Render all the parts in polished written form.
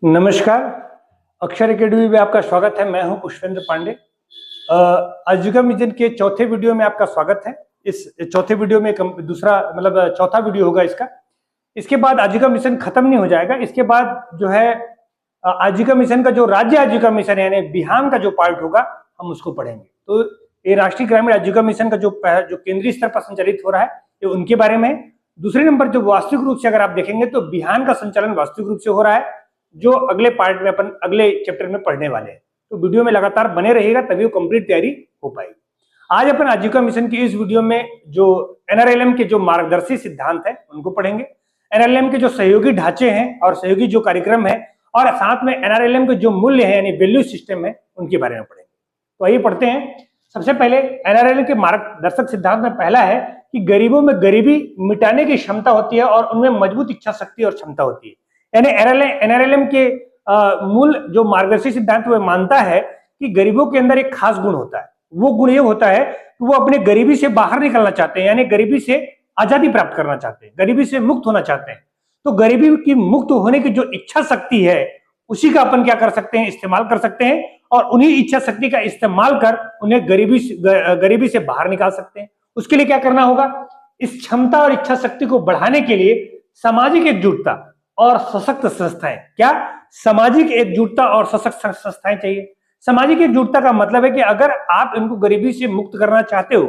नमस्कार। अक्षर एकेडमी में आपका स्वागत है। मैं हूं पुष्पेंद्र पांडे। आजीविका मिशन के चौथे वीडियो में आपका स्वागत है। इस चौथे वीडियो में दूसरा चौथा वीडियो होगा इसका। इसके बाद आजीविका मिशन खत्म नहीं हो जाएगा। इसके बाद जो है आजीविका मिशन का जो राज्य आजीविका मिशन है यानी बिहान का जो पार्ट होगा हम उसको पढ़ेंगे। तो ये राष्ट्रीय ग्रामीण आजीविका मिशन का जो केंद्रीय स्तर पर संचालित हो रहा है ये उनके बारे में। दूसरे नंबर जो वास्तविक रूप से अगर आप देखेंगे तो बिहान का संचालन वास्तविक रूप से हो रहा है, जो अगले पार्ट में अपन अगले चैप्टर में पढ़ने वाले हैं। तो वीडियो में लगातार बने रहिएगा तभी वो कंप्लीट तैयारी हो पाएगी। आज अपन आजीविका मिशन की इस वीडियो में जो एनआरएलएम के जो मार्गदर्शी सिद्धांत है उनको पढ़ेंगे, एनआरएलएम के जो सहयोगी ढांचे हैं और सहयोगी जो कार्यक्रम है, और साथ में एनआरएलएम के जो मूल्य है यानी वैल्यू सिस्टम है उनके बारे में पढ़ेंगे। तो आइए पढ़ते हैं। सबसे पहले एनआरएलएम के मार्गदर्शक सिद्धांत में पहला है कि गरीबों में गरीबी मिटाने की क्षमता होती है और उनमें मजबूत इच्छा शक्ति और क्षमता होती है। यानी एनआरएलएम के मूल जो मार्गदर्शी सिद्धांत वो मानता है कि गरीबों के अंदर एक खास गुण होता है। वो गुण ये होता है कि वो अपने गरीबी से बाहर निकलना चाहते हैं, यानी गरीबी से आजादी प्राप्त करना चाहते हैं, गरीबी से मुक्त होना चाहते हैं। तो गरीबी की मुक्त होने की जो इच्छा शक्ति है उसी का अपन क्या कर सकते हैं, इस्तेमाल कर सकते हैं, और उन्हीं इच्छा शक्ति का इस्तेमाल कर उन्हें गरीबी से बाहर निकाल सकते हैं। उसके लिए क्या करना होगा, इस क्षमता और इच्छा शक्ति को बढ़ाने के लिए सामाजिक एकजुटता और सशक्त संस्थाएं, क्या सामाजिक एकजुटता और सशक्त संस्थाएं चाहिए। सामाजिक एकजुटता का मतलब है कि अगर आप इनको गरीबी से मुक्त करना चाहते हो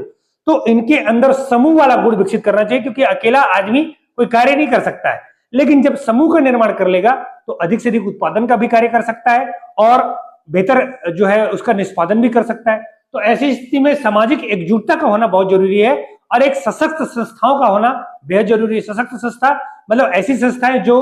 तो इनके अंदर समूह वाला गुण विकसित करना चाहिए, क्योंकि अकेला आदमी कोई कार्य नहीं कर सकता है, लेकिन जब समूह का निर्माण कर लेगा तो अधिक से अधिक उत्पादन का भी कार्य कर सकता है और बेहतर जो है उसका निष्पादन भी कर सकता है। तो ऐसी स्थिति में सामाजिक एकजुटता का होना बहुत जरूरी है और एक सशक्त संस्थाओं का होना बेहद जरूरी है। सशक्त संस्था मतलब ऐसी संस्थाएं जो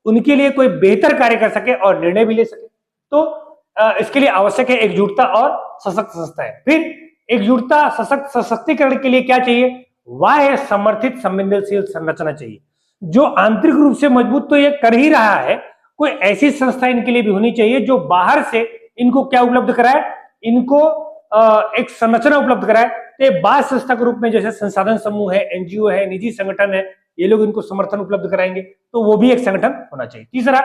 उनके लिए कोई बेहतर कार्य कर सके और निर्णय भी ले सके। तो इसके लिए आवश्यक है एकजुटता और सशक्त संस्थाएं। फिर एकजुटता सशक्त सशक्तिकरण के लिए क्या चाहिए, बाह्य समर्थित संवेदनशील संरचना चाहिए जो आंतरिक रूप से मजबूत तो ये कर ही रहा है, कोई ऐसी संस्था इनके लिए भी होनी चाहिए जो बाहर से इनको क्या उपलब्ध कराए, इनको एक संरचना उपलब्ध कराए। तो बाह्य संस्था के रूप में जैसे संसाधन समूह है, एनजीओ है, निजी संगठन है, ये लोग इनको समर्थन उपलब्ध कराएंगे, तो वो भी एक संगठन होना चाहिए। तीसरा,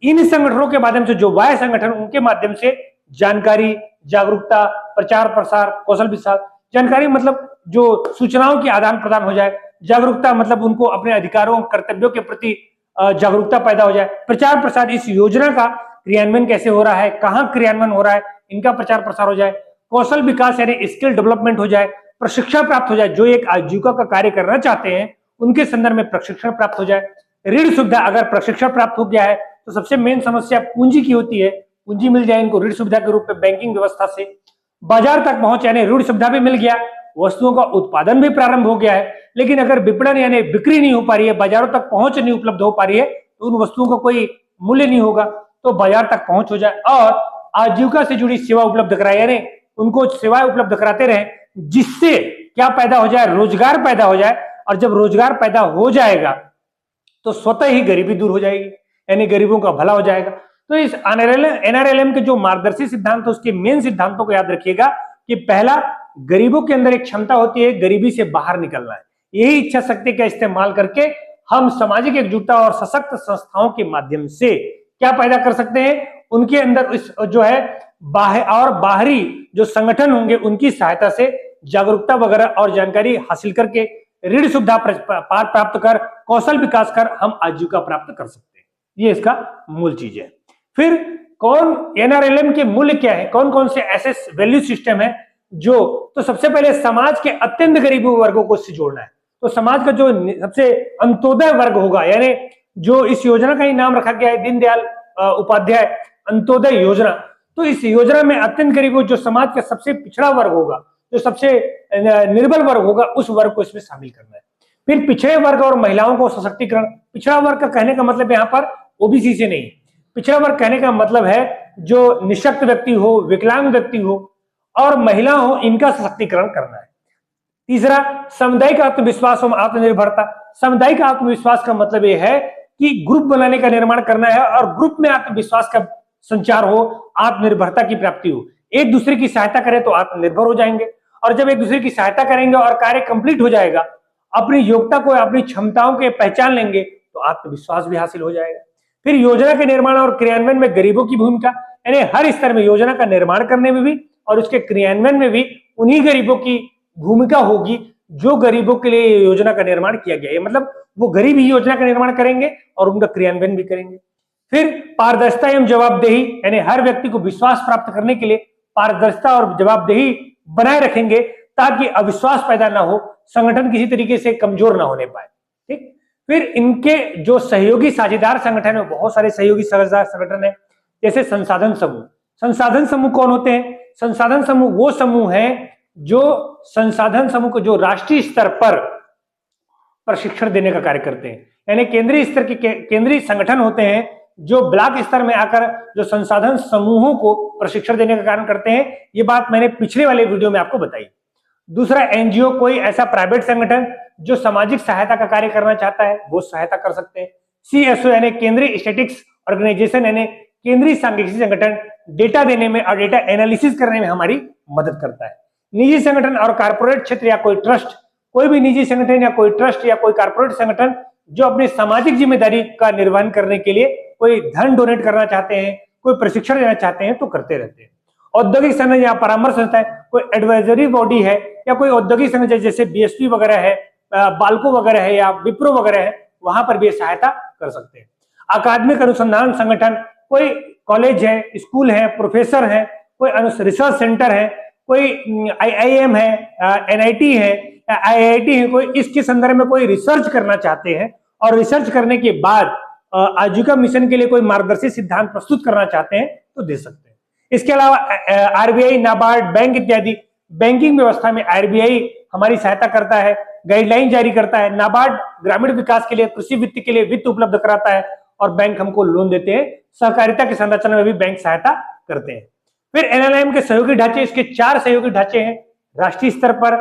इन संगठनों के माध्यम से जो बाह्य संगठन उनके माध्यम से जानकारी, जागरूकता, प्रचार प्रसार, कौशल विकास। जानकारी मतलब जो सूचनाओं के आदान प्रदान हो जाए, जागरूकता मतलब उनको अपने अधिकारों कर्तव्यों के प्रति जागरूकता पैदा हो जाए, प्रचार प्रसार इस योजना का क्रियान्वयन कैसे हो रहा है, कहाँ क्रियान्वयन हो रहा है, इनका प्रचार प्रसार हो जाए, कौशल विकास यानी स्किल डेवलपमेंट हो जाए, प्रशिक्षण प्राप्त हो जाए, जो एक आजीविका का कार्य करना चाहते हैं उनके संदर्भ में प्रशिक्षण प्राप्त हो जाए, ऋण सुविधा, अगर प्रशिक्षण प्राप्त हो गया है तो सबसे मेन समस्या पूंजी की होती है, पूंजी मिल जाए इनको ऋण सुविधा के रूप में बैंकिंग व्यवस्था से, बाजार तक पहुंच यानी ऋण सुविधा भी मिल गया, वस्तुओं का उत्पादन भी प्रारंभ हो गया है, लेकिन अगर विपणन यानी बिक्री नहीं हो पा रही है, बाजारों तक पहुंच नहीं उपलब्ध हो पा रही है, तो उन वस्तुओं का कोई मूल्य नहीं होगा, तो बाजार तक पहुंच हो जाए और आजीविका से जुड़ी सेवा उपलब्ध कराए, यानी उनको सेवाएं उपलब्ध कराते रहे, जिससे क्या पैदा हो जाए, रोजगार पैदा हो जाए, और जब रोजगार पैदा हो जाएगा तो स्वतः ही गरीबी दूर हो जाएगी, यानी गरीबों का भला हो जाएगा। तो इस एनआरएलएम के जो मार्गदर्शी सिद्धांत है उसके मेन सिद्धांतों को याद रखिएगा कि पहला, गरीबों के अंदर एक क्षमता होती है गरीबी से बाहर निकलना है, यही इच्छा शक्ति का इस्तेमाल करके हम सामाजिक एकजुटता और सशक्त संस्थाओं के माध्यम से क्या पैदा कर सकते हैं, उनके अंदर इस जो है बाहरी जो संगठन होंगे उनकी सहायता से जागरूकता वगैरह और जानकारी हासिल करके ऋण सुविधा प्राप्त कर, कौशल विकास कर हम आजीविका प्राप्त कर सकते हैं। ये इसका मूल चीज है। फिर कौन एनआरएलएम के मूल्य क्या है, कौन कौन से ऐसे वैल्यू सिस्टम है जो, तो सबसे पहले समाज के अत्यंत गरीब वर्गों को इससे जोड़ना है। तो समाज का जो सबसे अंत्योदय वर्ग होगा, यानी जो इस योजना का ही नाम रखा गया है दीनदयाल उपाध्याय अंत्योदय योजना, तो इस योजना में अत्यंत गरीब जो समाज का सबसे पिछड़ा वर्ग होगा, जो सबसे निर्बल वर्ग होगा, उस वर्ग को इसमें शामिल करना है। फिर पिछड़े वर्ग और महिलाओं को सशक्तिकरण, पिछड़ा वर्ग का कहने का मतलब यहाँ पर ओबीसी से नहीं, पिछड़ा वर्ग कहने का मतलब है जो निःशक्त व्यक्ति हो, विकलांग व्यक्ति हो और महिला हो, इनका सशक्तिकरण करना है। तीसरा, सामुदायिक आत्मविश्वास और आत्मनिर्भरता। सामुदायिक आत्मविश्वास का मतलब यह है कि ग्रुप बनाने का निर्माण करना है और ग्रुप में आत्मविश्वास का संचार हो, आत्मनिर्भरता की प्राप्ति हो, एक दूसरे की सहायता करें तो आत्मनिर्भर हो जाएंगे, और जब एक दूसरे की सहायता करेंगे और कार्य कंप्लीट हो जाएगा, अपनी योग्यता को, अपनी क्षमताओं के पहचान लेंगे तो आत्मविश्वास भी हासिल हो जाएगा। फिर योजना के निर्माण और क्रियान्वयन में गरीबों की भूमिका, यानी हर स्तर में योजना का निर्माण करने में भी और उसके क्रियान्वयन में भी उन्हीं गरीबों की भूमिका होगी जो गरीबों के लिए योजना का निर्माण किया गया है। मतलब वो गरीब ही योजना का निर्माण करेंगे और उनका क्रियान्वयन भी करेंगे। फिर पारदर्शिता एवं जवाबदेही, यानी हर व्यक्ति को विश्वास प्राप्त करने के लिए पारदर्शिता और जवाबदेही बनाए रखेंगे ताकि अविश्वास पैदा ना हो, संगठन किसी तरीके से कमजोर ना होने पाए। ठीक। फिर इनके जो सहयोगी साझेदार संगठन है, बहुत सारे सहयोगी साझेदार संगठन है, जैसे संसाधन समूह। संसाधन समूह कौन होते हैं? संसाधन समूह वो समूह है जो संसाधन समूह को जो राष्ट्रीय स्तर पर प्रशिक्षण देने का कार्य करते हैं, यानी केंद्रीय स्तर के केंद्रीय संगठन होते हैं जो ब्लॉक स्तर में आकर जो संसाधन समूहों को प्रशिक्षण देने का कार्य करते हैं। ये बात मैंने पिछले वाले वीडियो में आपको बताई। दूसरा, एनजीओ, कोई ऐसा प्राइवेट संगठन जो सामाजिक सहायता का कार्य करना चाहता है वो सहायता कर सकते हैं। सीएसओ यानी केंद्रीय स्टैटिस्टिक्स ऑर्गेनाइजेशन, यानी केंद्रीय सांख्यिकी संगठन डेटा देने में और डेटा एनालिसिस करने में हमारी मदद करता है। निजी संगठन और कारपोरेट क्षेत्र या कोई ट्रस्ट, कोई भी निजी संगठन या कोई ट्रस्ट या कोई कारपोरेट संगठन जो अपनी सामाजिक जिम्मेदारी का निर्वहन करने के लिए कोई धन डोनेट करना चाहते हैं, कोई प्रशिक्षण देना चाहते हैं तो करते रहते हैं। औद्योगिक संगठन या परामर्श संस्था है, कोई एडवाइजरी बॉडी है या कोई औद्योगिक संगठन जैसे बीएसपी वगैरह है, बाल्को वगैरह है या विप्रो वगैरह है, वहां पर भी सहायता कर सकते हैं। अकादमिक अनुसंधान संगठन, कोई कॉलेज है, स्कूल है, प्रोफेसर है, कोई रिसर्च सेंटर है, कोई आईआईएम है, एनआईटी है, आईआईटी है, कोई इसके संदर्भ में कोई रिसर्च करना चाहते हैं और रिसर्च करने के बाद आजीविका मिशन के लिए कोई मार्गदर्शी सिद्धांत प्रस्तुत करना चाहते हैं तो दे सकते हैं। इसके अलावा आरबीआई, नाबार्ड, बैंक इत्यादि बैंकिंग व्यवस्था में आरबीआई हमारी सहायता करता है, गाइडलाइन जारी करता है। नाबार्ड ग्रामीण विकास के लिए, कृषि वित्त के लिए वित्त उपलब्ध कराता है और बैंक हमको लोन देते हैं। सहकारिता की संरचना में भी बैंक सहायता करते हैं। फिर एनएलएम के सहयोगी ढांचे, इसके 4 सहयोगी ढांचे हैं, राष्ट्रीय स्तर पर,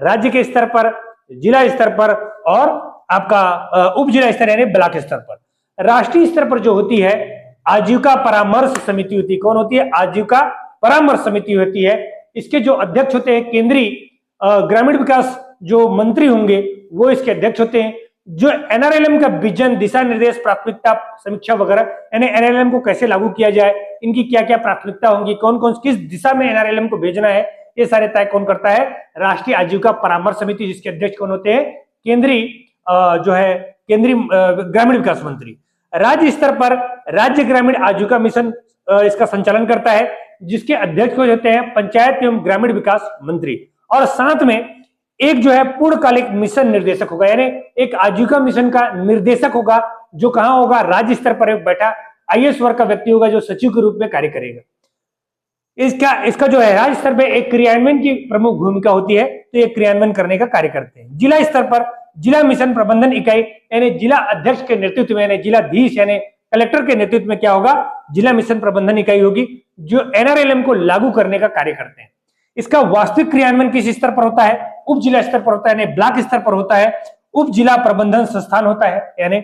राज्य के स्तर पर, जिला स्तर पर और आपका उप जिला स्तर यानी ब्लॉक स्तर पर। राष्ट्रीय स्तर पर जो होती है आजीविका परामर्श समिति होती है। कौन होती है? आजीविका परामर्श समिति होती है। इसके जो अध्यक्ष होते हैं केंद्रीय ग्रामीण विकास जो मंत्री होंगे वो इसके अध्यक्ष होते हैं। जो एनआरएलएम का विजन, दिशा निर्देश, प्राथमिकता समीक्षा वगैरह, यानी एनआरएलएम को कैसे लागू किया जाए, इनकी क्या क्या प्राथमिकता होंगी, कौन कौन किस दिशा में एनआरएलएम को भेजना है, ये सारे तय कौन करता है? राष्ट्रीय आजीविका परामर्श समिति, जिसके अध्यक्ष कौन होते हैं? केंद्रीय जो है केंद्रीय ग्रामीण विकास मंत्री। राज्य स्तर पर राज्य ग्रामीण आजीविका मिशन इसका संचालन करता है, जिसके अध्यक्ष होते हैं पंचायत एवं ग्रामीण विकास मंत्री। और साथ में एक जो है पूर्णकालिक मिशन निर्देशक होगा, यानी एक आजीविका मिशन का निर्देशक होगा जो कहां होगा? राज्य स्तर पर एक बैठा आईएएस वर्ग का व्यक्ति होगा जो सचिव के रूप में कार्य करेगा। इसका जो है राज्य स्तर पर एक क्रियान्वयन की प्रमुख भूमिका होती है, तो ये क्रियान्वयन करने का कार्य करते हैं। जिला स्तर पर जिला मिशन प्रबंधन इकाई, यानी जिला अध्यक्ष के नेतृत्व में, यानी जिलाधीश यानी कलेक्टर के नेतृत्व में क्या होगा? जिला मिशन प्रबंधन इकाई होगी जो एनआरएलएम को लागू करने का कार्य करते हैं। इसका वास्तविक क्रियान्वयन किस स्तर पर होता है? उप जिला स्तर पर होता है, यानी ब्लॉक स्तर पर होता है। उप जिला प्रबंधन संस्थान होता है यानी,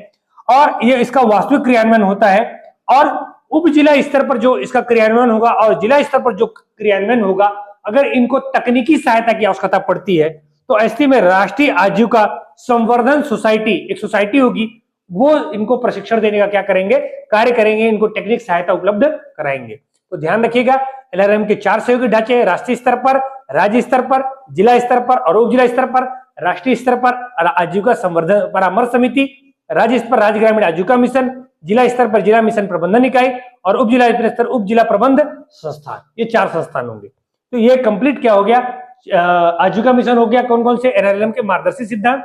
और ये इसका वास्तविक क्रियान्वयन होता है। और उप जिला स्तर पर जो इसका क्रियान्वयन होगा और जिला स्तर पर जो क्रियान्वयन होगा, अगर इनको तकनीकी सहायता की आवश्यकता पड़ती है तो ऐसे में राष्ट्रीय आजीविका संवर्धन सोसाइटी, एक सोसाइटी होगी, वो इनको प्रशिक्षण देने का क्या करेंगे? कार्य करेंगे, इनको टेक्निक सहायता उपलब्ध कराएंगे। तो ध्यान रखिएगा, एनआरएलएम के 4 सहयोगी ढांचे हैं, राष्ट्रीय स्तर पर, राज्य स्तर पर, जिला स्तर पर और उप जिला स्तर पर। राष्ट्रीय स्तर पर आजीविका संवर्धन परामर्श समिति, राज्य स्तर पर राज्य ग्रामीण आजीविका मिशन, जिला स्तर पर जिला मिशन प्रबंधन इकाई और उप जिला स्तर उप जिला प्रबंध संस्थान। ये 4 संस्थान होंगे। तो ये कंप्लीट क्या हो गया? आजीविका मिशन हो गया। कौन कौन से? एनआरएलएम के मार्गदर्शी सिद्धांत,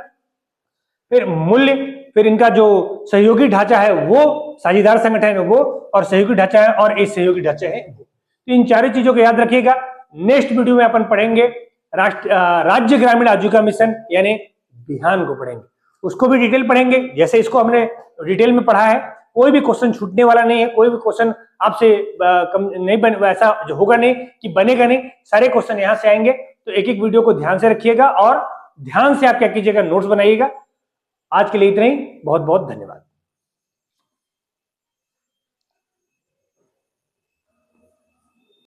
फिर मूल्य, फिर इनका जो सहयोगी ढांचा है वो, साझेदार संगठन है वो, और सहयोगी ढांचा है और एक सहयोगी ढांचे हैं वो। तो इन 4 चीजों को याद रखिएगा। नेक्स्ट वीडियो में अपन पढ़ेंगे राज्य ग्रामीण आजीविका मिशन यानी बिहान को पढ़ेंगे, उसको भी डिटेल पढ़ेंगे जैसे इसको हमने डिटेल में पढ़ा है। कोई भी क्वेश्चन छूटने वाला नहीं है, कोई भी क्वेश्चन आपसे कम नहीं बन, ऐसा होगा नहीं कि बनेगा नहीं, सारे क्वेश्चन यहाँ से आएंगे। तो एक एक वीडियो को ध्यान से रखिएगा और ध्यान से आप क्या कीजिएगा? नोट्स बनाइएगा। आज के लिए इतना ही, बहुत बहुत धन्यवाद।